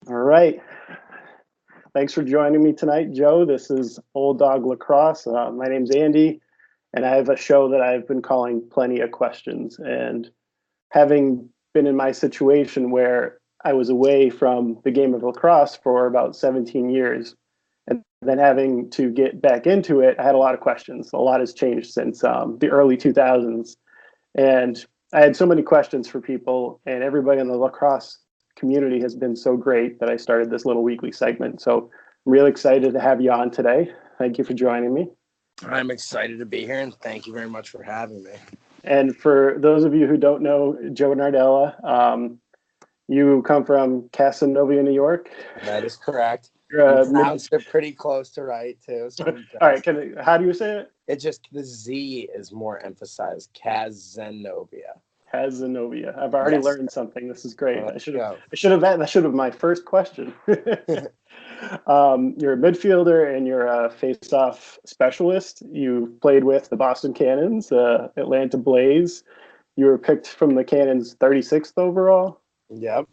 All right. Thanks for joining me tonight, Joe. This is Old Dog Lacrosse. My name's Andy, and I have a show that I've been calling Plenty of Questions. And having been in my situation where I was away from the game of lacrosse for about 17 years, and then having to get back into it, I had a lot of questions. A lot has changed since the early 2000s. And I had so many questions for people, and everybody in the lacrosse community has been so great that I started this little weekly segment. So I'm really excited to have you on today. Thank you for joining me. I'm excited to be here, and thank you very much for having me. And for those of you who don't know Joe Nardella, you come from Casanova, New York. That is correct. You're You mid. pronounced it pretty close to right, too. So All right, how do you say it? it just, the Z is more emphasized. Cazenovia. Casanova. I've already Yes. learned something. This is great. Let's go. That should have my first question. You're a midfielder and you're a face-off specialist. You played with the Boston Cannons, Atlanta Blaze. You were picked from the Cannons 36th overall. Yep.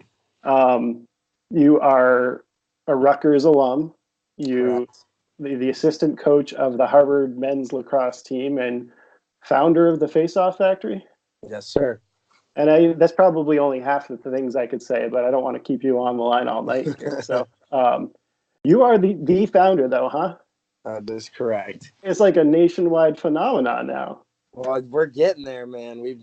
You are a Rutgers alum. Correct. The assistant coach of the Harvard men's lacrosse team and founder of the Face-Off Factory. Yes, sir. And that's probably only half of the things I could say, but I don't want to keep you on the line all night here. So you are the founder, though, huh? That is correct. It's like a nationwide phenomenon now. Well, we're getting there, man. We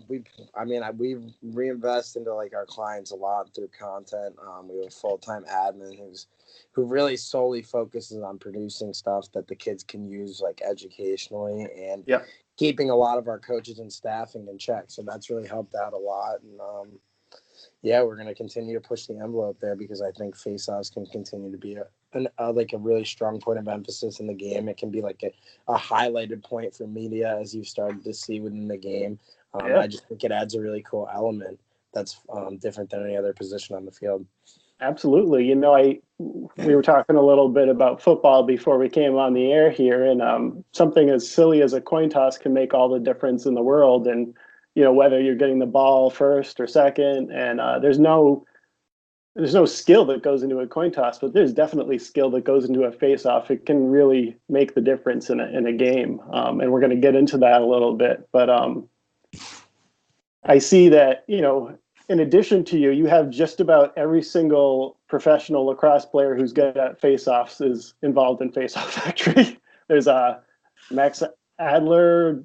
reinvest into like our clients a lot through content. We have a full-time admin who really solely focuses on producing stuff that the kids can use like educationally and Yep. keeping a lot of our coaches and staffing in check. So that's really helped out a lot. And yeah, we're going to continue to push the envelope there because I think face-offs can continue to be a really strong point of emphasis in the game. It can be like a highlighted point for media, as you've started to see within the game. Yeah. I just think it adds a really cool element that's different than any other position on the field. Absolutely. We were talking a little bit about football before we came on the air here, and something as silly as a coin toss can make all the difference in the world. And whether you're getting the ball first or second, and there's no skill that goes into a coin toss, but there's definitely skill that goes into a face-off. It can really make the difference in a game, and we're going to get into that a little bit. But I see that in addition to you have just about every single professional lacrosse player who's good at face-offs is involved in Face-Off Factory. There's Max Adler,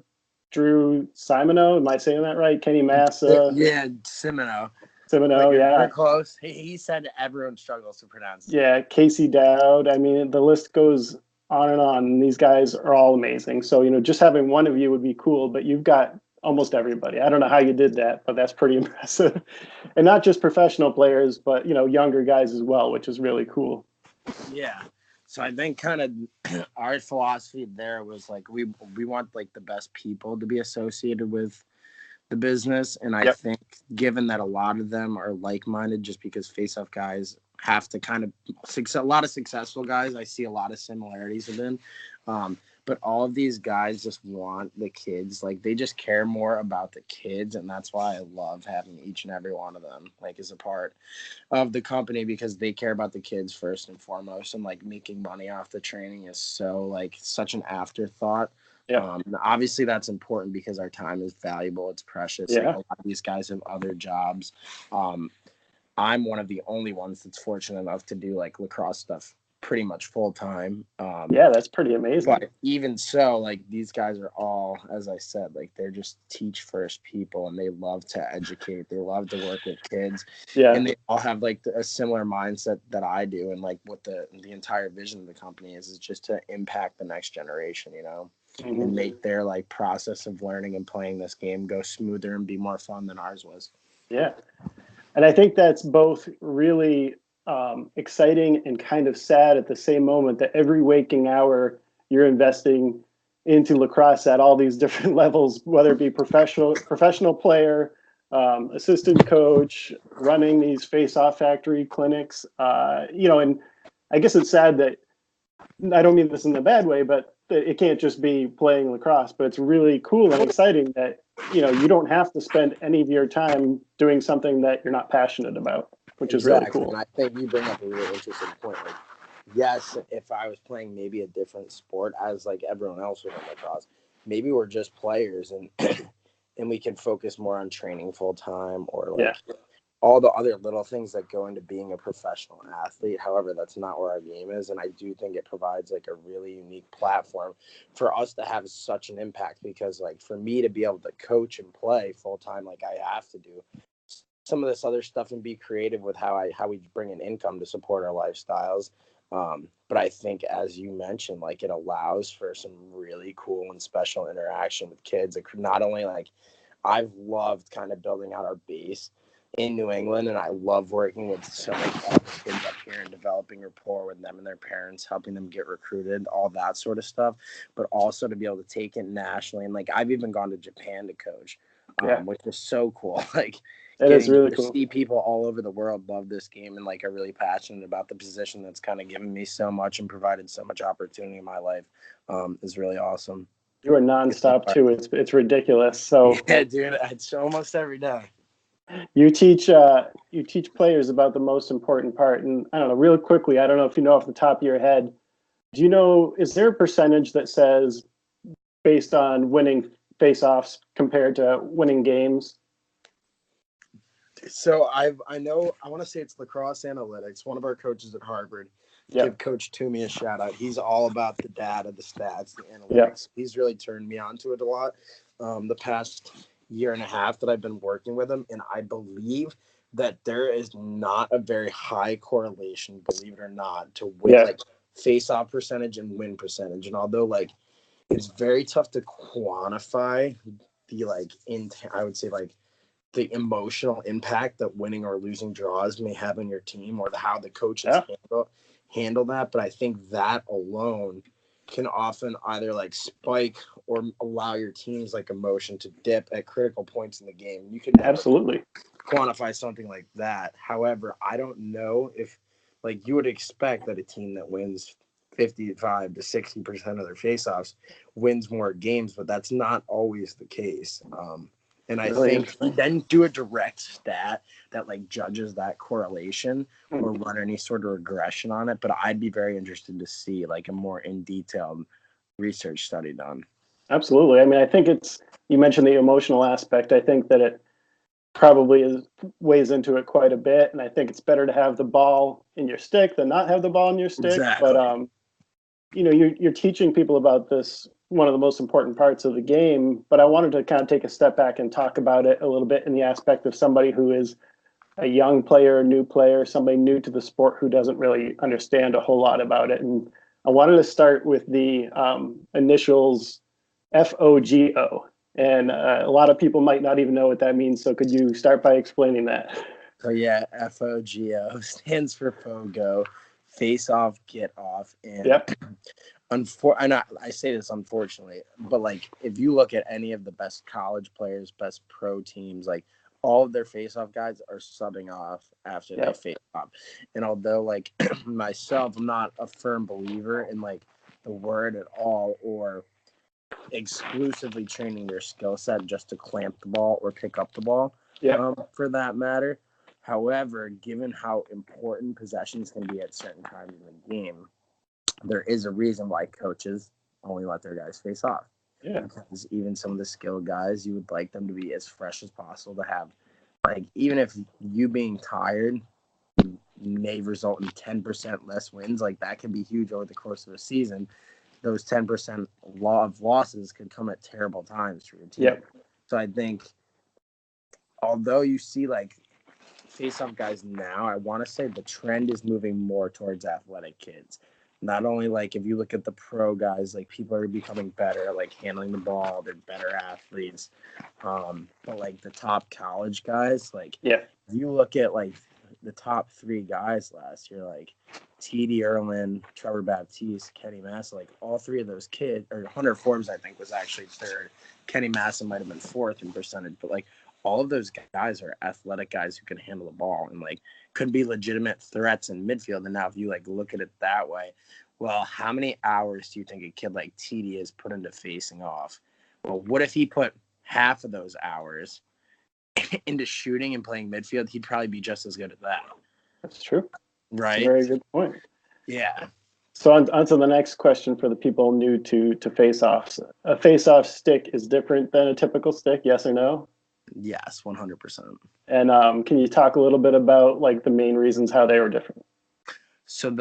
Drew Simoneau. Am I saying that right? Kenny Massa. Yeah, Simoneau. Simoneau, yeah. We're close. He said everyone struggles to pronounce it. Yeah, Casey Dowd. I mean, the list goes on and on. And these guys are all amazing. So, just having one of you would be cool, but you've got almost everybody. I don't know how you did that, but that's pretty impressive. And not just professional players, but, younger guys as well, which is really cool. Yeah. So I think kind of our philosophy there was like we want like the best people to be associated with the business. And I think given that a lot of them are like-minded, just because face-off guys have to kind of a lot of successful guys, I see a lot of similarities within. But all of these guys just want the kids, like they just care more about the kids. And that's why I love having each and every one of them like as a part of the company, because they care about the kids first and foremost. And like making money off the training is so like such an afterthought. Yeah. Obviously that's important because our time is valuable. It's precious. Yeah. Like, a lot of these guys have other jobs. I'm one of the only ones that's fortunate enough to do like lacrosse stuff pretty much full time. Yeah, that's pretty amazing. But even so, like these guys are all, as I said, like they're just teach first people, and they love to educate. They love to work with kids. Yeah. And they all have like a similar mindset that I do, and like what the entire vision of the company is just to impact the next generation, Mm-hmm. and make their like process of learning and playing this game go smoother and be more fun than ours was. Yeah. And I think that's both really exciting and kind of sad at the same moment, that every waking hour you're investing into lacrosse at all these different levels, whether it be professional player, assistant coach, running these face-off factory clinics, and I guess it's sad that, I don't mean this in a bad way, but it can't just be playing lacrosse, but it's really cool and exciting that, you don't have to spend any of your time doing something that you're not passionate about. which is really cool. And I think you bring up a really interesting point. Like, yes, if I was playing maybe a different sport as like everyone else would in lacrosse, maybe we're just players and and we can focus more on training full time or like all the other little things that go into being a professional athlete. However, that's not where our game is. And I do think it provides like a really unique platform for us to have such an impact, because like for me to be able to coach and play full time, like I have to do some of this other stuff and be creative with how we bring in income to support our lifestyles. But I think, as you mentioned, like it allows for some really cool and special interaction with kids. It could not only like, I've loved kind of building out our base in New England, and I love working with so many kids up here and developing rapport with them and their parents, helping them get recruited, all that sort of stuff. But also to be able to take it nationally, and like I've even gone to Japan to coach, which is so cool. Like it is really cool. See people all over the world love this game and like are really passionate about the position that's kind of given me so much and provided so much opportunity in my life. Is really awesome. You are nonstop too. It's ridiculous. So yeah, dude, it's almost every day. You teach players about the most important part, and I don't know, real quickly, I don't know if you know off the top of your head, do you know, is there a percentage that says based on winning face-offs compared to winning games? So I want to say it's Lacrosse Analytics. One of our coaches at Harvard, give Coach Toomey a shout out. He's all about the data, the stats, the analytics. He's really turned me on to it a lot. The past year and a half that I've been working with him, and I believe that there is not a very high correlation, believe it or not, to win like face-off percentage and win percentage. And although like it's very tough to quantify the like I would say like the emotional impact that winning or losing draws may have on your team, or how the coaches handle that. But I think that alone can often either like spike or allow your team's like emotion to dip at critical points in the game. You can absolutely quantify something like that. However, I don't know if like you would expect that a team that wins 55 to 60% of their faceoffs wins more games, but that's not always the case. And I think then do a direct stat that like judges that correlation or run any sort of regression on it. But I'd be very interested to see like a more in detailed research study done. Absolutely. I mean, I think you mentioned the emotional aspect. I think that it probably weighs into it quite a bit. And I think it's better to have the ball in your stick than not have the ball in your stick. Exactly. But, you're teaching people about this, one of the most important parts of the game, but I wanted to kind of take a step back and talk about it a little bit in the aspect of somebody who is a young player, a new player, somebody new to the sport who doesn't really understand a whole lot about it. And I wanted to start with the initials FOGO. And a lot of people might not even know what that means. So could you start by explaining that? So yeah, FOGO stands for FOGO, face off, get off. And I say this unfortunately, but like if you look at any of the best college players, best pro teams, like all of their face-off guys are subbing off after they face off. And although like myself, I'm not a firm believer in like the word at all, or exclusively training their skill set just to clamp the ball or pick up the ball, for that matter. However, given how important possessions can be at certain times in the game, there is a reason why coaches only let their guys face off. Yeah. Because even some of the skilled guys, you would like them to be as fresh as possible, to have, like, even if you being tired may result in 10% less wins, like that can be huge over the course of a season. Those 10% of losses could come at terrible times for your team. Yep. So I think, although you see like face-off guys now, I want to say the trend is moving more towards athletic kids. Not only like if you look at the pro guys, like people are becoming better, like handling the ball, they're better athletes. But like the top college guys, like if you look at like the top three guys last year, like T.D. Erlin, Trevor Baptiste, Kenny Massa, like all three of those kids, or Hunter Forbes, I think, was actually third. Kenny Massa might have been fourth in percentage, but like all of those guys are athletic guys who can handle the ball and like could be legitimate threats in midfield. And now if you like look at it that way, well, how many hours do you think a kid like TD has put into facing off? Well, what if he put half of those hours into shooting and playing midfield? He'd probably be just as good at that. That's true. It's a right? very good point. Yeah. So on to the next question for the people new to face-offs. A face-off stick is different than a typical stick, yes or no? Yes, 100%. And can you talk a little bit about like the main reasons how they were different? So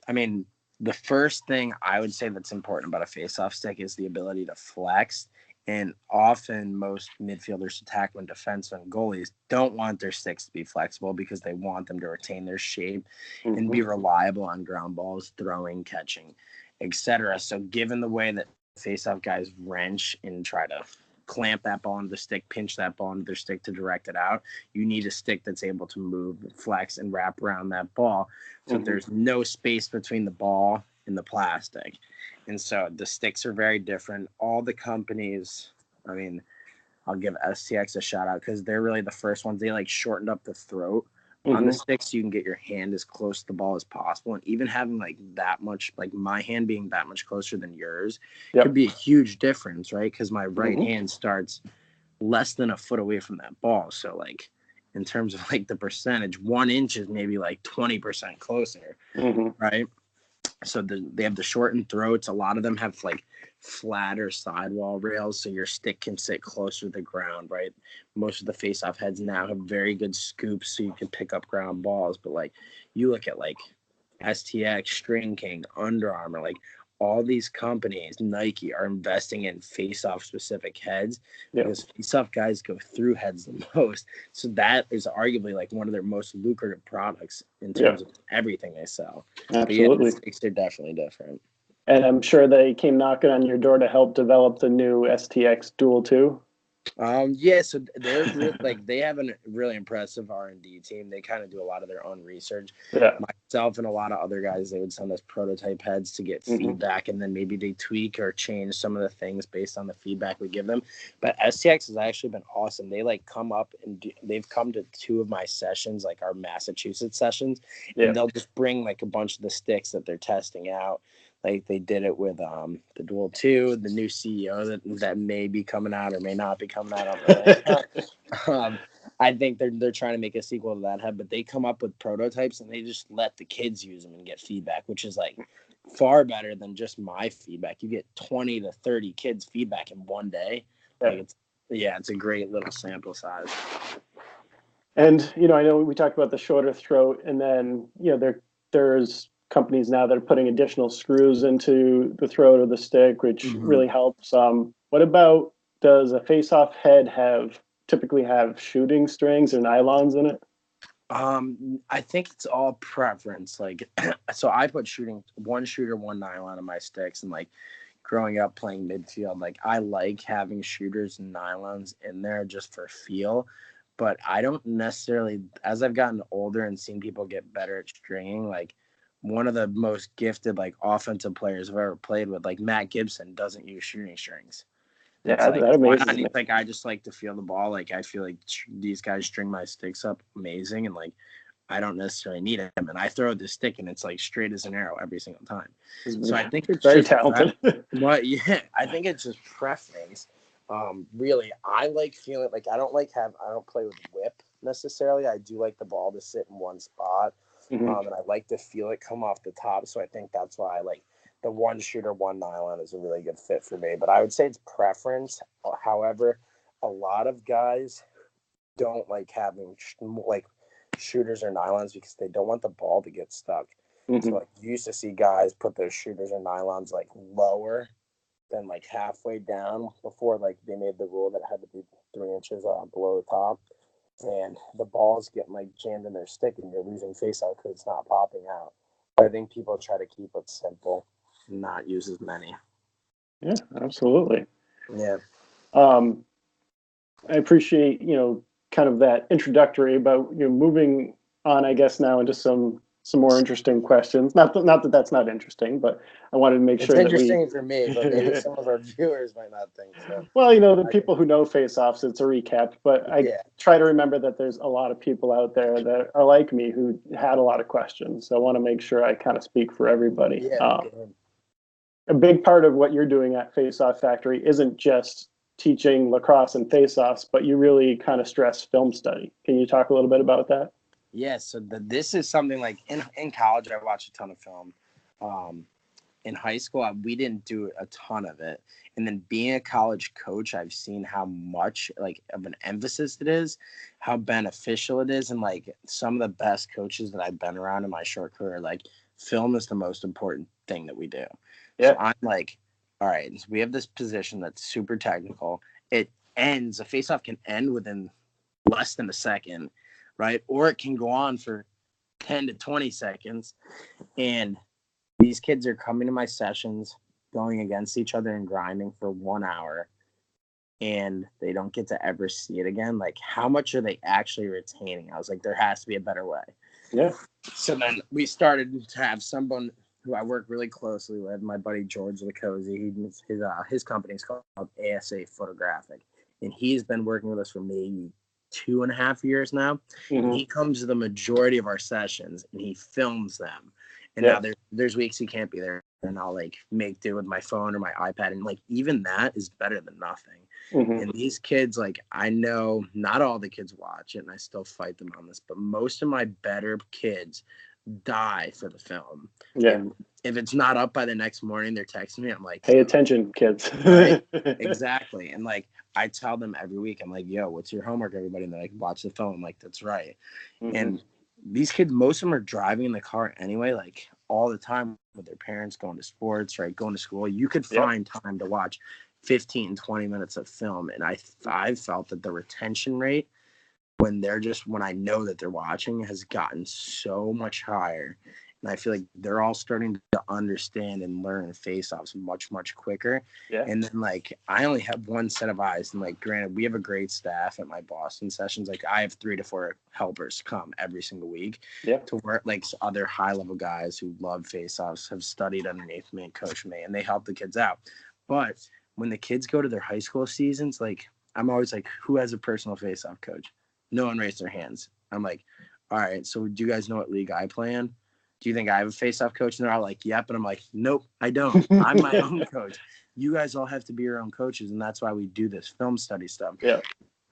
I mean, the first thing I would say that's important about a face-off stick is the ability to flex. And often most midfielders, attackmen, defensemen, goalies don't want their sticks to be flexible because they want them to retain their shape and be reliable on ground balls, throwing, catching, etc. So given the way that face-off guys wrench and try to clamp that ball into the stick, pinch that ball into their stick to direct it out, you need a stick that's able to move, flex, and wrap around that ball so there's no space between the ball and the plastic. And so the sticks are very different. All the companies, I mean, I'll give STX a shout out because they're really the first ones. They like shortened up the throat on the sticks so you can get your hand as close to the ball as possible. And even having like that much, like my hand being that much closer than yours could be a huge difference, right? Because my right hand starts less than a foot away from that ball. So like in terms of like the percentage, 1 inch is maybe like 20% closer, right? So they have the shortened throats. A lot of them have like flatter sidewall rails, so your stick can sit closer to the ground, right? Most of the face-off heads now have very good scoops, so you can pick up ground balls. But like you look at like STX, String King, Under Armour, like all these companies, Nike, are investing in face-off specific heads because face-off guys go through heads the most. So that is arguably like one of their most lucrative products in terms of everything they sell. Absolutely. But yeah, the sticks are definitely different. And I'm sure they came knocking on your door to help develop the new STX Dual 2. Yeah, so they're like they have a really impressive R&D team. They kind of do a lot of their own research. Myself and a lot of other guys, they would send us prototype heads to get feedback, and then maybe they tweak or change some of the things based on the feedback we give them. But STX has actually been awesome. They like come up and they've come to 2 of my sessions, like our Massachusetts sessions, and they'll just bring like a bunch of the sticks that they're testing out. Like they did it with the Dual 2, the new CEO that may be coming out or may not be coming out on I think they're trying to make a sequel to that head, but they come up with prototypes and they just let the kids use them and get feedback, which is like far better than just my feedback. You get 20 to 30 kids feedback in one day. Like it's a great little sample size. And I know we talked about the shorter throat, and then there's companies now that are putting additional screws into the throat of the stick, which really helps. What about, does a face-off head typically have shooting strings or nylons in it? I think it's all preference. Like, so I put one shooter, one nylon in my sticks, and like growing up playing midfield, like I like having shooters and nylons in there just for feel. But I don't necessarily, as I've gotten older and seen people get better at stringing, like one of the most gifted like offensive players I've ever played with, like Matt Gibson, doesn't use shooting strings. It's like, that why amazes not? me. It's like I just like to feel the ball. Like I feel like these guys string my sticks up amazing, and like I don't necessarily need them. And I throw the stick, and it's like straight as an arrow every single time. So I think it's very just talented. I think it's just preference. Really, I like feeling like I don't play with whip necessarily. I do like the ball to sit in one spot, and I like to feel it come off the top. So I think that's why I like the one shooter, one nylon is a really good fit for me. But I would say it's preference. However, a lot of guys don't like having like shooters or nylons because they don't want the ball to get stuck. So like you used to see guys put those shooters or nylons like lower than like halfway down before like they made the rule that it had to be 3 inches below the top, and the ball's getting like jammed in their stick and you're losing face out because it's not popping out. But I think people try to keep it simple, not use as many. Yeah, absolutely. Yeah. I appreciate, kind of that introductory about, moving on, I guess, now into some more interesting questions. Not that that's not interesting, but I wanted to make It's sure that interesting for me, but maybe some of our viewers might not think so. Well, the people who know face-offs, it's a recap, but I try to remember that there's a lot of people out there that are like me who had a lot of questions. So I want to make sure I kind of speak for everybody. A big part of what you're doing at Face-Off Factory isn't just teaching lacrosse and face-offs, but you really kind of stress film study. Can you talk a little bit about that? Yeah, so this is something like in college, I watched a ton of film. In high school, we didn't do a ton of it. And then being a college coach, I've seen how much like of an emphasis it is, how beneficial it is. And like some of the best coaches that I've been around in my short career, like film is the most important thing that we do. So Yeah. I'm like, all right, so we have this position that's super technical. It ends, a face-off can end within less than a second, right? Or it can go on for 10 to 20 seconds. And these kids are coming to my sessions, going against each other and grinding for 1 hour, and they don't get to ever see it again. Like, how much are they actually retaining? I was like, there has to be a better way. Yeah. So then we started to have someone who I work really closely with, my buddy George Lacosi. His company is called ASA Photographic, and he's been working with us for maybe 2.5 years now. Mm-hmm. And he comes to the majority of our sessions and he films them. And Yeah. now there's weeks he can't be there, and I'll like make do with my phone or my iPad, and like even that is better than nothing. Mm-hmm. And these kids, like, I know not all the kids watch it, and I still fight them on this, but most of my better kids die for the film. Yeah. And if it's not up by the next morning, they're texting me. I'm like, Pay attention, kids. right? Exactly. And like, I tell them every week, I'm like, yo, what's your homework, everybody? And they're like, watch the film. I'm like, that's right. Mm-hmm. And these kids, most of them are driving in the car anyway, like all the time with their parents, going to sports, right? Going to school. You could find time to watch 15, 20 minutes of film. And I've felt that the retention rate when I know that they're watching has gotten so much higher. And I feel like they're all starting to understand and learn face-offs much, much quicker. Yeah. And then like I only have one set of eyes. And like granted, we have a great staff at my Boston sessions. Like I have 3 to 4 helpers come every single week to work, like other high-level guys who love face-offs, have studied underneath me and coached me, and they help the kids out. But when the kids go to their high school seasons, like I'm always like, who has a personal face-off coach? No one raised their hands. I'm like, all right, so do you guys know what league I play in? Do you think I have a face-off coach? And they're all like, yep. And I'm like, nope, I don't. I'm my own coach. You guys all have to be your own coaches, and that's why we do this film study stuff. Yeah.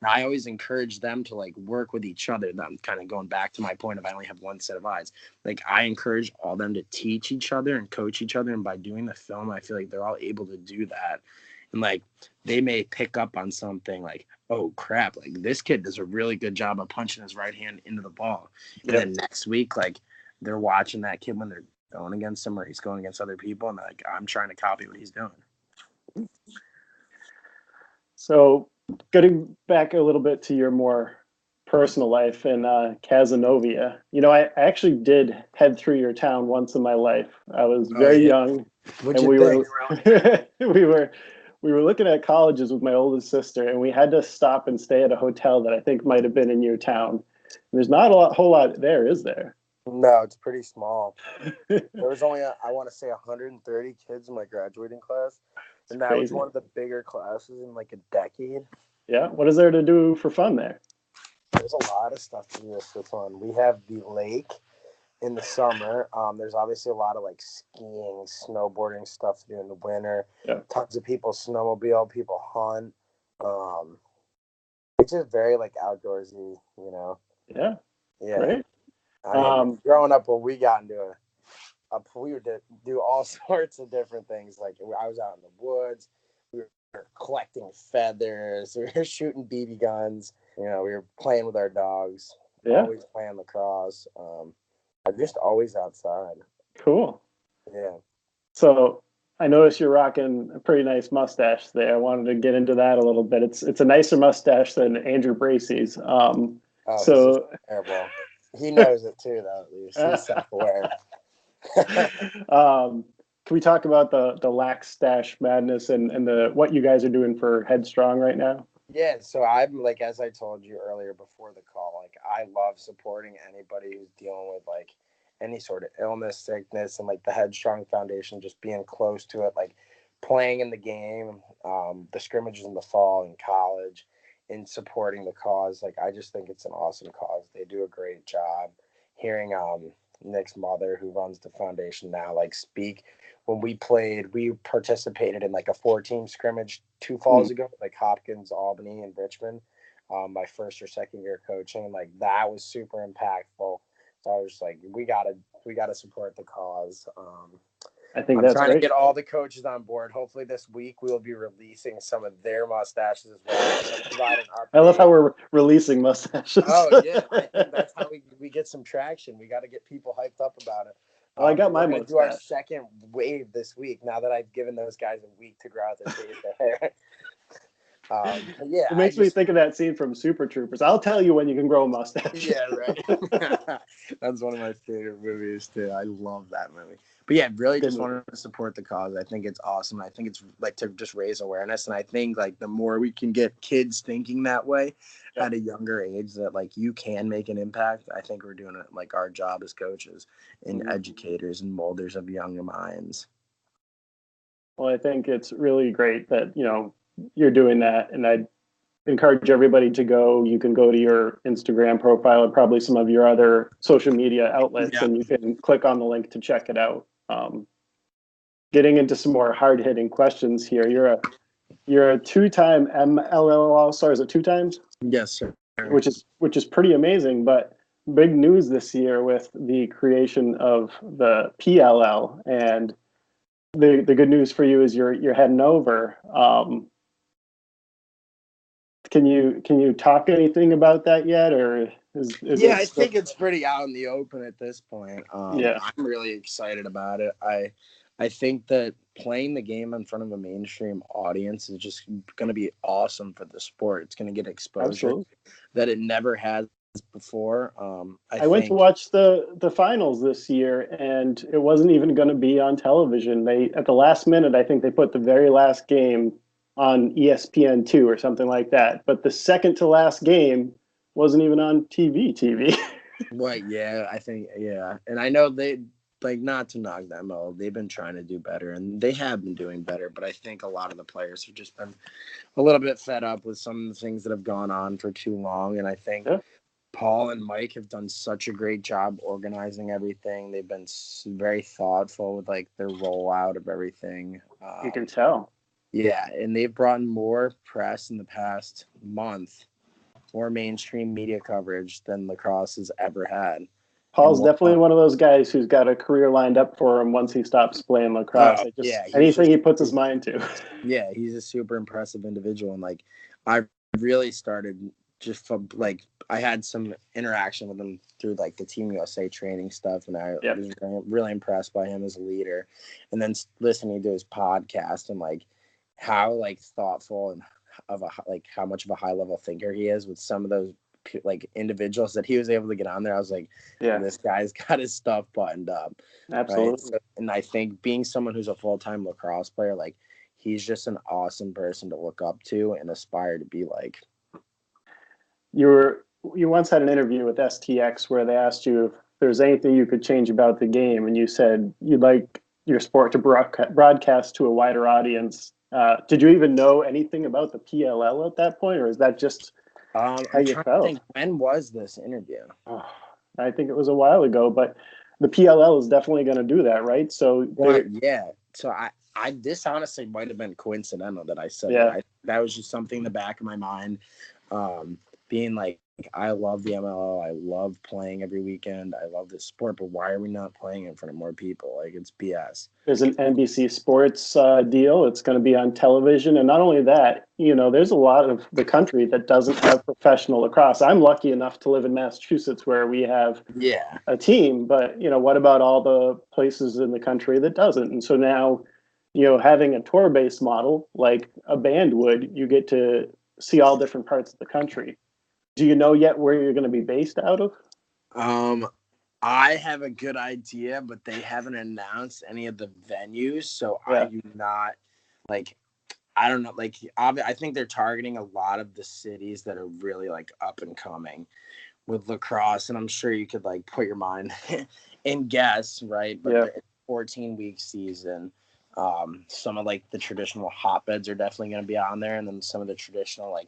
I always encourage them to like work with each other. I'm kind of going back to my point of I only have one set of eyes. Like I encourage all them to teach each other and coach each other. And by doing the film, I feel like they're all able to do that. And like they may pick up on something like, oh crap, like this kid does a really good job of punching his right hand into the ball. And then next week, like they're watching that kid when they're going against him or he's going against other people, and like I'm trying to copy what he's doing. So getting back a little bit to your more personal life in Casanova, I actually did head through your town once in my life. I was very young. What'd and you think? We were looking at colleges with my oldest sister, and we had to stop and stay at a hotel that I think might have been in your town. There's not whole lot there, is there? No, it's pretty small. There was only, I want to say, 130 kids in my graduating class. And that was one of the bigger classes in like a decade. Yeah. What is there to do for fun there? There's a lot of stuff to do for fun. We have the lake in the summer. There's obviously a lot of like skiing, snowboarding stuff to do in the winter. Yeah. Tons of people snowmobile, people hunt. It's just very like outdoorsy, Yeah. Yeah. Right. I mean, growing up, when we got into we would do all sorts of different things. Like I was out in the woods, we were collecting feathers, we were shooting BB guns. We were playing with our dogs. Always playing lacrosse. I'm just always outside. Cool. Yeah. So I noticed you're rocking a pretty nice mustache there. I wanted to get into that a little bit. It's a nicer mustache than Andrew Bracey's. So terrible. He knows it too, though. At least he's self-aware. Can we talk about the Lax Stache madness and what you guys are doing for Headstrong right now? Yeah, so I'm like, as I told you earlier before the call, like I love supporting anybody who's dealing with like any sort of illness, sickness, and like the Headstrong Foundation, just being close to it, like playing in the game, the scrimmages in the fall in college, and supporting the cause. Like I just think it's an awesome cause. They do a great job. Hearing Nick's mother, who runs the foundation now, like speak. When we played, we participated in like a 4-team scrimmage 2 falls ago, like Hopkins, Albany, and Richmond. my first or second year coaching. Like that was super impactful. So I was just like, we gotta support the cause. I think I'm that's trying to great. get all the coaches on board. Hopefully this week we will be releasing some of their mustaches as well. I'm gonna provide an I love update. how we're releasing mustaches. Oh yeah, I think that's how we get some traction. We got to get people hyped up about it. Well, I got my We're gonna do our mustache. second wave this week. Now that I've given those guys a week to grow out their facial hair. Yeah, It I makes me just think of that scene from Super Troopers. I'll tell you when you can grow a mustache. yeah, right. That's one of my favorite movies too. I love that movie. But yeah, really Good just movie. wanted to support the cause. I think it's awesome. I think it's like to just raise awareness. And I think like the more we can get kids thinking that way at a younger age, that like you can make an impact. I think we're doing it like our job as coaches and educators and molders of younger minds. Well, I think it's really great that, you're doing that. And I encourage everybody to go. You can go to your Instagram profile and probably some of your other social media outlets, Yeah. and you can click on the link to check it out. Getting into some more hard hitting questions here. You're a two-time MLL All-Star. Is it two times? Yes, sir. Which is pretty amazing. But big news this year with the creation of the PLL, and the good news for you is you're heading over. Can you talk anything about that yet, or is Yeah, it I still? think it's pretty out in the open at this point. Yeah, I'm really excited about it. I think that playing the game in front of a mainstream audience is just going to be awesome for the sport. It's going to get exposure absolutely. that it never has before. I I went to think, watch the finals this year, and it wasn't even going to be on television. They at the last minute, I think they put the very last game on ESPN2 or something like that. But the second to last game wasn't even on TV. what, yeah, I think, yeah. And I know they, like, not to knock them out, they've been trying to do better, and they have been doing better. But I think a lot of the players have just been a little bit fed up with some of the things that have gone on for too long. And I think Yeah, Paul and Mike have done such a great job organizing everything. They've been very thoughtful with like their rollout of everything. you can tell. Yeah, and they've brought in more press in the past month, more mainstream media coverage than lacrosse has ever had. And Paul's definitely one of those guys who's got a career lined up for him once he stops playing lacrosse. yeah, he's Anything just he puts his mind to. yeah, he's a super impressive individual. And like I really started just from like I had some interaction with him through like the Team USA training stuff, and I Yep. was really impressed by him as a leader. And then listening to his podcast and like how like thoughtful and of a like how much of a high level thinker he is with some of those like individuals that he was able to get on there. I was like, Yeah, this guy's got his stuff buttoned up, right? absolutely. So, and I think being someone who's a full-time lacrosse player, like he's just an awesome person to look up to and aspire to be like. You once had an interview with STX where they asked you if there's anything you could change about the game, and you said you'd like your sport to broadcast to a wider audience. Did you even know anything about the PLL at that point, or is that just how I'm you trying to felt? think, when was this interview? Oh, I think it was a while ago, but the PLL is definitely going to do that, right? So Well, they're yeah. So I this honestly might have been coincidental that I said that. yeah, That was just something in the back of my mind, being like, I love the MLO. I love playing every weekend. I love this sport, but why are we not playing in front of more people? Like it's BS. there's an NBC Sports deal. It's going to be on television, and not only that, there's a lot of the country that doesn't have professional lacrosse. I'm lucky enough to live in Massachusetts where we have Yeah. a team, but what about all the places in the country that doesn't? And so now, having a tour-based model like a band would, you get to see all different parts of the country. Do you know yet where you're going to be based out of? Um, I have a good idea, but they haven't announced any of the venues, so I Yeah, do not like. I don't know. Like, I think they're targeting a lot of the cities that are really like up and coming with lacrosse, and I'm sure you could like put your mind and guess, right? But yeah, the 14-week season, some of like the traditional hotbeds are definitely going to be on there, and then some of the traditional like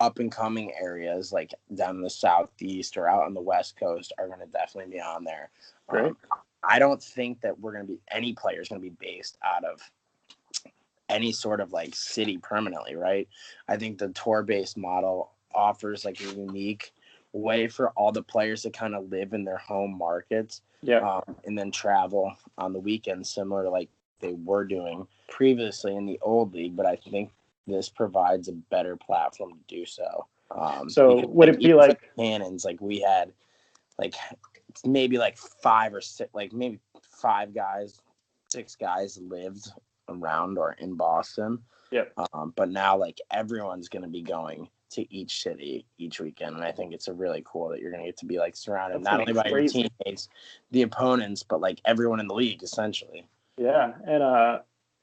up and coming areas like down in the southeast or out on the west coast are going to definitely be on there. great. I don't think that we're going to be any players going to be based out of any sort of like city permanently, right? I think the tour based model offers like a unique way for all the players to kind of live in their home markets, and then travel on the weekends, similar to like they were doing previously in the old league. But I think this provides a better platform to do so. So because, would like, it be even for like the Cannons, like we had like maybe like 5 or 6, like maybe 5 guys, 6 guys lived around or in Boston. But now like everyone's going to be going to each city each weekend, and I think it's a really cool that you're going to get to be like surrounded not only by your teammates, the opponents, but like everyone in the league essentially. Yeah,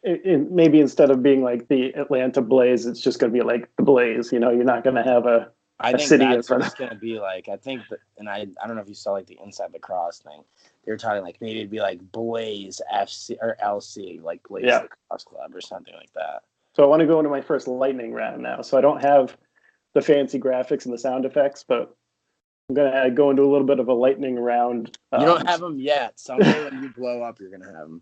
and maybe instead of being like the Atlanta Blaze, it's just going to be like the Blaze. You know, you're not going to have a city in front of. It's going to be like, I think that, and I don't know if you saw like the Inside Lacrosse thing. They were talking like maybe it'd be like Blaze FC or LC, like Blaze Lacrosse Club or something like that. So I want to go into my first lightning round now. So I don't have the fancy graphics and the sound effects, but I'm going to go into a little bit of a lightning round. You don't have them yet. Someday when you blow up, you're going to have them.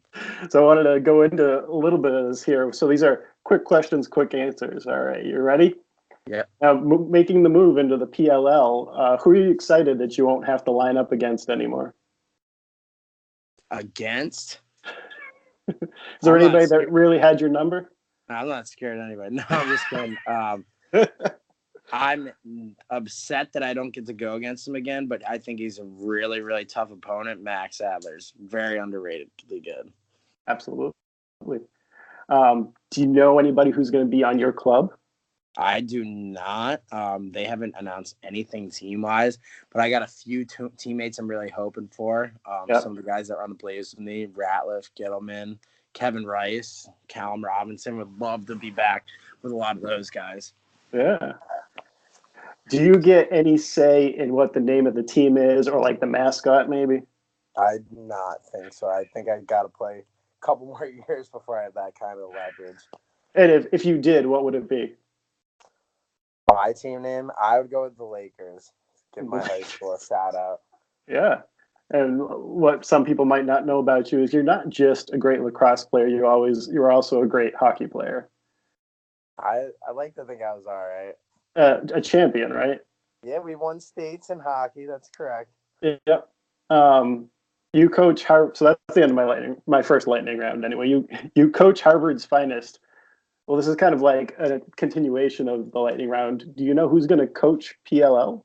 So I wanted to go into a little bit of this here. So these are quick questions, quick answers. All right, you ready? Yeah. Now, making the move into the PLL, who are you excited that you won't have to line up against anymore? Against? Is there anybody that really had your number? I'm not scared of anybody. No, I'm just kidding. I'm upset that I don't get to go against him again, but I think he's a really, really tough opponent. Max Adler's very underratedly good. Absolutely. Do you know anybody who's going to be on your club? I do not. They haven't announced anything team-wise, but I got a few teammates I'm really hoping for. Some of the guys that are on the Blaze with me, Ratliff, Gittleman, Kevin Rice, Callum Robinson, would love to be back with a lot of those guys. Yeah. Do you get any say in what the name of the team is or like the mascot maybe? I do not think so. I think I got to play a couple more years before I have that kind of leverage. And if you did, what would it be? My team name, I would go with the Lakers. Give my high school a shout out. Yeah. And what some people might not know about you is you're not just a great lacrosse player. You're also a great hockey player. I like to think I was all right. A champion, right? Yeah, we won states in hockey. That's correct. Yep. You coach Harvard, so that's the end of my first lightning round. Anyway, you coach Harvard's finest. Well, this is kind of like a continuation of the lightning round. Do you know who's going to coach PLL?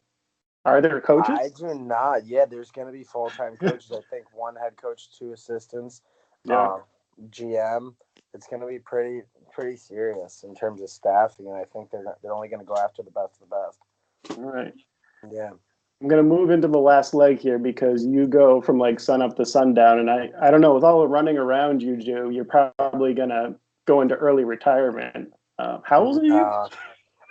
Are there coaches? I do not. Yeah, there's going to be full-time coaches. I think 1 head coach, 2 assistants, GM. It's going to be pretty serious in terms of staffing, and I think they're only going to go after the best of the best. All right. Yeah. I'm going to move into the last leg here because you go from like sun up to sundown, and I don't know, with all the running around you do, you're probably going to go into early retirement. How old are you?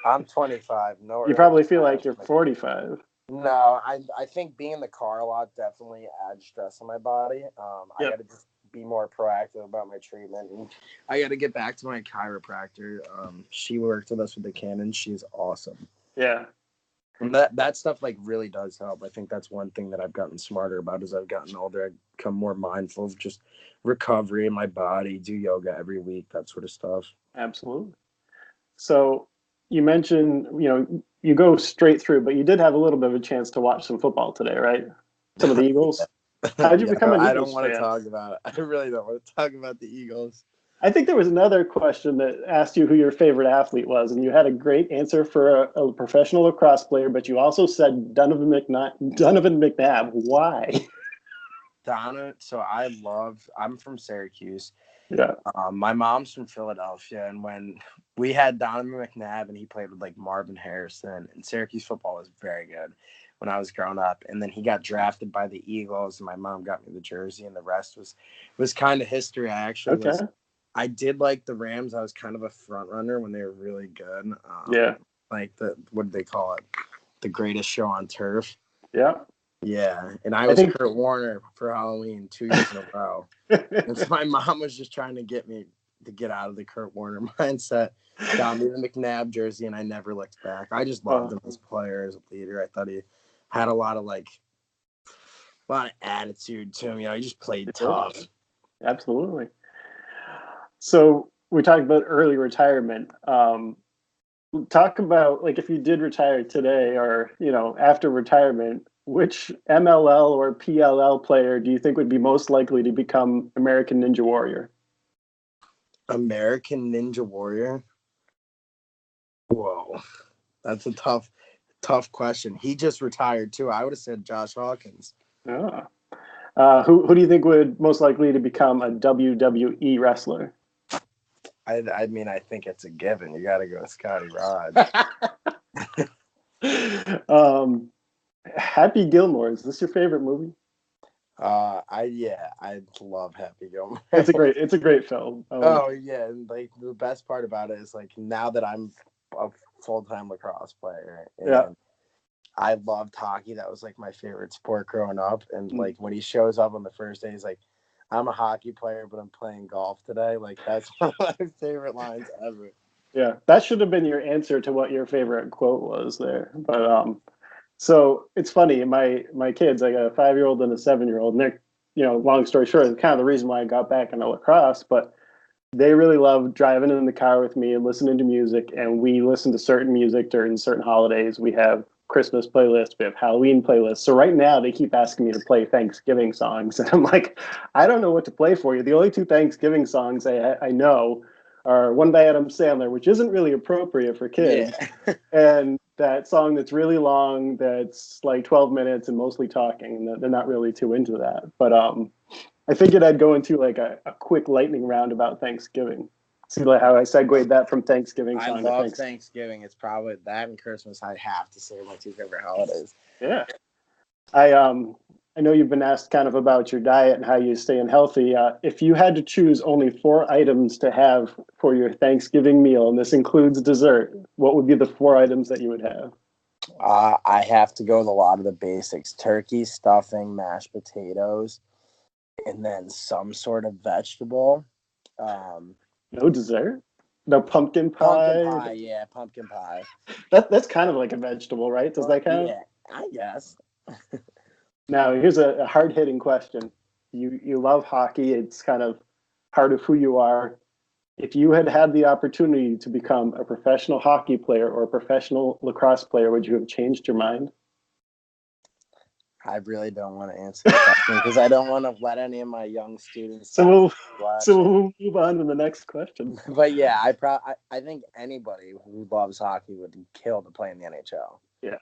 I'm 25. No, you probably feel like you're 45. No, I think being in the car a lot definitely adds stress on my body. I got to just be more proactive about my treatment, and I got to get back to my chiropractor. She worked with us with the Cannons. She's awesome. Yeah. And that stuff like really does help. I think that's one thing that I've gotten smarter about as I've gotten older. I've become more mindful of just recovery in my body, do yoga every week, that sort of stuff. Absolutely. So you mentioned, you go straight through, but you did have a little bit of a chance to watch some football today, right? Some of the Eagles. How did you become an Eagles fan? I don't want to talk about it. I really don't want to talk about the Eagles. I think there was another question that asked you who your favorite athlete was, and you had a great answer for a professional lacrosse player, but you also said Donovan McNabb. Why? So I'm from Syracuse. Yeah. My mom's from Philadelphia, and when we had Donovan McNabb and he played with like Marvin Harrison, and Syracuse football was very good when I was growing up. And then he got drafted by the Eagles, and my mom got me the jersey, and the rest was kind of history. I did like the Rams. I was kind of a front runner when they were really good. Like what do they call it? The greatest show on turf. Yeah. Yeah, and I was Kurt Warner for Halloween 2 years in a row. And so my mom was just trying to get me to get out of the Kurt Warner mindset. Got me the McNabb jersey, and I never looked back. I just loved him as a player, as a leader. I thought he had a lot of attitude to him. He just played tough. Absolutely. So we talked about early retirement. talk about like if you did retire today or, after retirement, which MLL or PLL player do you think would be most likely to become American Ninja Warrior? American Ninja Warrior. Whoa, that's a tough question. He just retired too. I would have said Josh Hawkins. Oh. Who do you think would most likely to become a WWE wrestler? I mean, I think it's a given. You got to go with Scotty Rod. Happy Gilmore. Is this your favorite movie? I love Happy Gilmore. It's a great film. Oh yeah, and like the best part about it is like now that I'm a full-time lacrosse player, and yeah. I loved hockey. That was like my favorite sport growing up. And like when he shows up on the first day, he's like, "I'm a hockey player, but I'm playing golf today." Like that's one of my favorite lines ever. Yeah, that should have been your answer to what your favorite quote was there. But so it's funny. My kids, I got a 5-year-old and a 7-year-old, and they're, long story short, it's kind of the reason why I got back into lacrosse. But they really love driving in the car with me and listening to music. And we listen to certain music during certain holidays. We have Christmas playlists, we have Halloween playlists. So right now they keep asking me to play Thanksgiving songs. And I'm like, I don't know what to play for you. The only two Thanksgiving songs I know are one by Adam Sandler, which isn't really appropriate for kids. Yeah. And that song that's really long, that's like 12 minutes and mostly talking. And they're not really too into that. But I figured I'd go into like a quick lightning round about Thanksgiving. See like how I segued that from Thanksgiving I song love to Thanksgiving. It's probably that and Christmas. I have to say my two favorite holidays. Yeah. I know you've been asked kind of about your diet and how you're staying healthy. If you had to choose only 4 items to have for your Thanksgiving meal, and this includes dessert, what would be the 4 items that you would have? I have to go with a lot of the basics: turkey, stuffing, mashed potatoes, and then some sort of vegetable. No dessert? No pumpkin Pumpkin pie? pie, yeah, pumpkin pie. That's kind of like a vegetable, right? Does that count? Yeah, I guess. Now, here's a hard-hitting question. You love hockey. It's kind of part of who you are. If you had had the opportunity to become a professional hockey player or a professional lacrosse player, would you have changed your mind? I really don't want to answer the question because I don't want to let any of my young students So watch. we'll move on to the next question. But yeah, I think anybody who loves hockey would kill to play in the NHL. Yeah.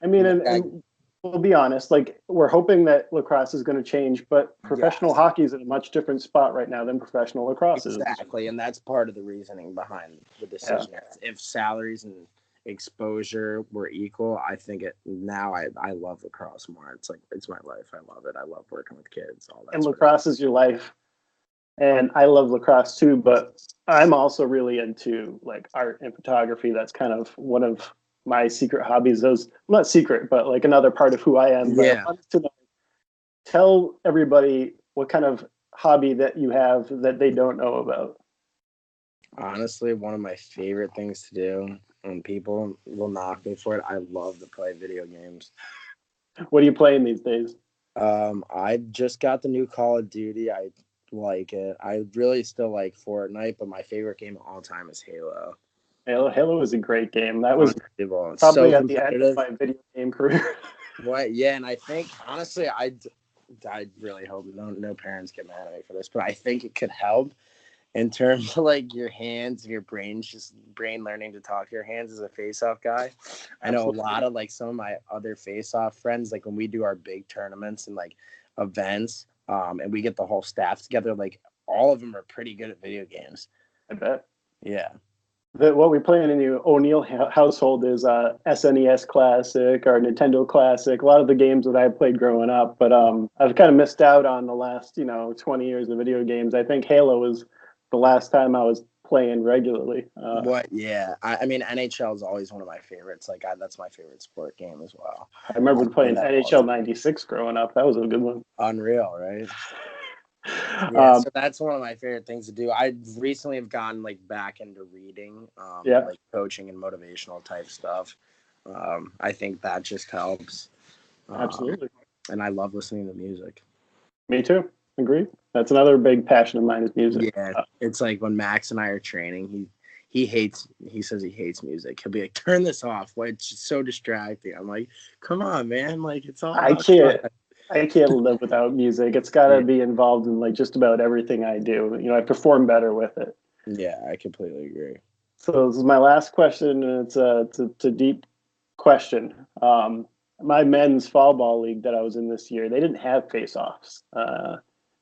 I mean, and we'll be honest, like we're hoping that lacrosse is going to change, but professional hockey is in a much different spot right now than professional lacrosse is. Exactly, and that's part of the reasoning behind the decision. Yeah. If salaries and exposure were equal, I think I love lacrosse more. It's like it's my life. I love it. I love working with kids. All that. And lacrosse is your life. And I love lacrosse too, but I'm also really into like art and photography. That's kind of one of my secret hobbies. Those not secret, but like another part of who I am. Yeah. But tell everybody what kind of hobby that you have that they don't know about. Honestly, one of my favorite things to do, and people will knock me for it, I love to play video games. What are you playing these days? I just got the new Call of Duty. I like it. I really still like Fortnite, but my favorite game of all time is Halo. Halo is a great game. That was probably so at the end of my video game career. What? Yeah, and I think honestly, I really hope no parents get mad at me for this, but I think it could help in terms of like your hands and your brain learning to talk to your hands as a face-off guy. I know a lot of like some of my other face-off friends, like when we do our big tournaments and like events, and we get the whole staff together, like all of them are pretty good at video games. I bet. Yeah. What we play in the O'Neill household is SNES Classic or Nintendo Classic. A lot of the games that I played growing up, but I've kind of missed out on the last 20 years of video games. I think Halo was the last time I was playing regularly. What? Yeah, I mean NHL is always one of my favorites. Like that's my favorite sport game as well. I remember playing NHL '96 growing up. That was a good one. Unreal, right? Yeah, so that's one of my favorite things to do. I recently have gotten like back into reading, like coaching and motivational type stuff. I think that just helps. Absolutely. And I love listening to music. Me too. Agree. That's another big passion of mine is music. Yeah, it's like when Max and I are training, he says he hates music. He'll be like, turn this off. Like, it's just so distracting. I'm like, come on, man. Like, it's all I about fun. can't live without music. It's got to Yeah. be involved in like just about everything I do. I perform better with it. Yeah, I completely agree. So this is my last question, and it's a deep question. My men's fall ball league that I was in this year, they didn't have face-offs.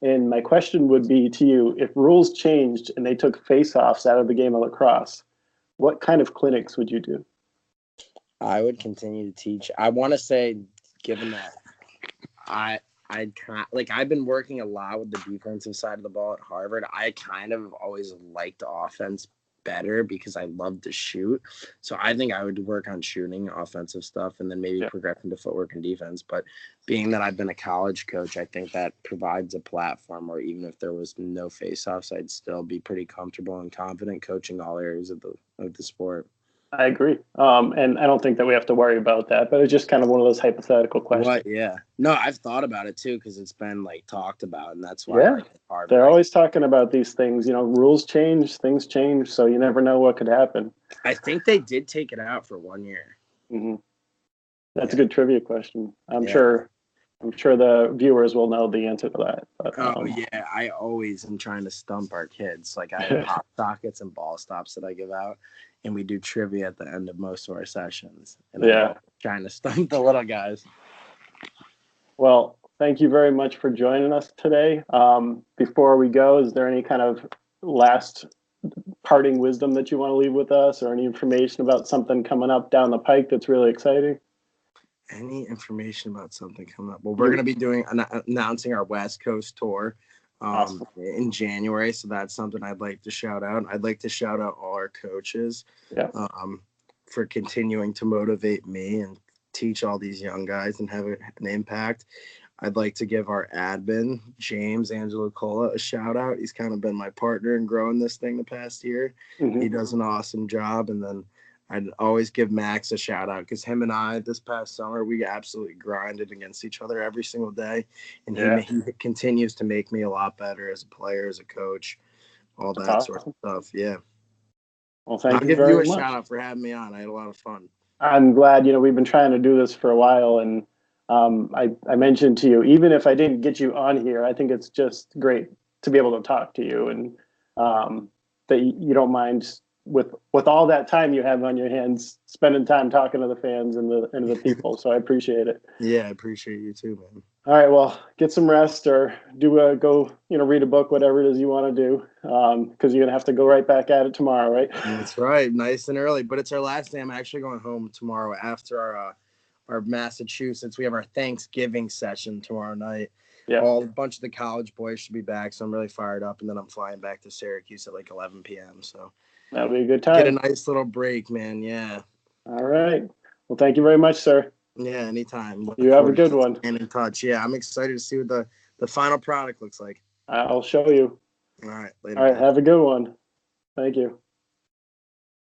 And my question would be to you, if rules changed and they took face-offs out of the game of lacrosse, what kind of clinics would you do? I would continue to teach. I want to say, given that I'd kind like I've been working a lot with the defensive side of the ball at Harvard. I kind of always liked offense better because I love to shoot. So I think I would work on shooting offensive stuff and then maybe progress into footwork and defense. But being that I've been a college coach, I think that provides a platform where even if there was no face-offs, I'd still be pretty comfortable and confident coaching all areas of the sport. I agree. And I don't think that we have to worry about that, but it's just kind of one of those hypothetical questions. What? Yeah. No, I've thought about it too because it's been like talked about, and that's why Yeah. like Harvard. They're always talking about these things. Rules change, things change, so you never know what could happen. I think they did take it out for 1 year. Mm-hmm. That's a good trivia question. I'm sure the viewers will know the answer to that. But, yeah, I always am trying to stump our kids. Like I have pop sockets and ball stops that I give out, and we do trivia at the end of most of our sessions. And I'm trying to stump the little guys. Well, thank you very much for joining us today. Before we go, is there any kind of last parting wisdom that you want to leave with us, or any information about something coming up down the pike that's really exciting? Any information about something coming up? Well, we're going to be announcing our West Coast tour Awesome. in January. So that's something I'd like to shout out. I'd like to shout out all our coaches for continuing to motivate me and teach all these young guys and have an impact. I'd like to give our admin, James Angelo Cola, a shout out. He's kind of been my partner in growing this thing the past year. Mm-hmm. He does an awesome job. And then I'd always give Max a shout out because him and I this past summer, we absolutely grinded against each other every single day. And he continues to make me a lot better as a player, as a coach, all that sort of stuff. Yeah. Well, thank you very much. I'll give you a shout out for having me on. I had a lot of fun. I'm glad, we've been trying to do this for a while. And I mentioned to you, even if I didn't get you on here, I think it's just great to be able to talk to you and that you don't mind with all that time you have on your hands, spending time talking to the fans and the people. So I appreciate it. Yeah, I appreciate you too, man. All right, well, get some rest or go, read a book, whatever it is you want to do, because you're going to have to go right back at it tomorrow, right? That's right. Nice and early, but it's our last day. I'm actually going home tomorrow after our Massachusetts. We have our Thanksgiving session tomorrow night. Yeah. A bunch of the college boys should be back, so I'm really fired up, and then I'm flying back to Syracuse at like 11 p.m., so that'll be a good time. Get a nice little break, man. Yeah. All right. Well, thank you very much, sir. Yeah, anytime. You have a good one. And in touch. Yeah, I'm excited to see what the final product looks like. I'll show you. All right. Later. All right. Have a good one. Thank you.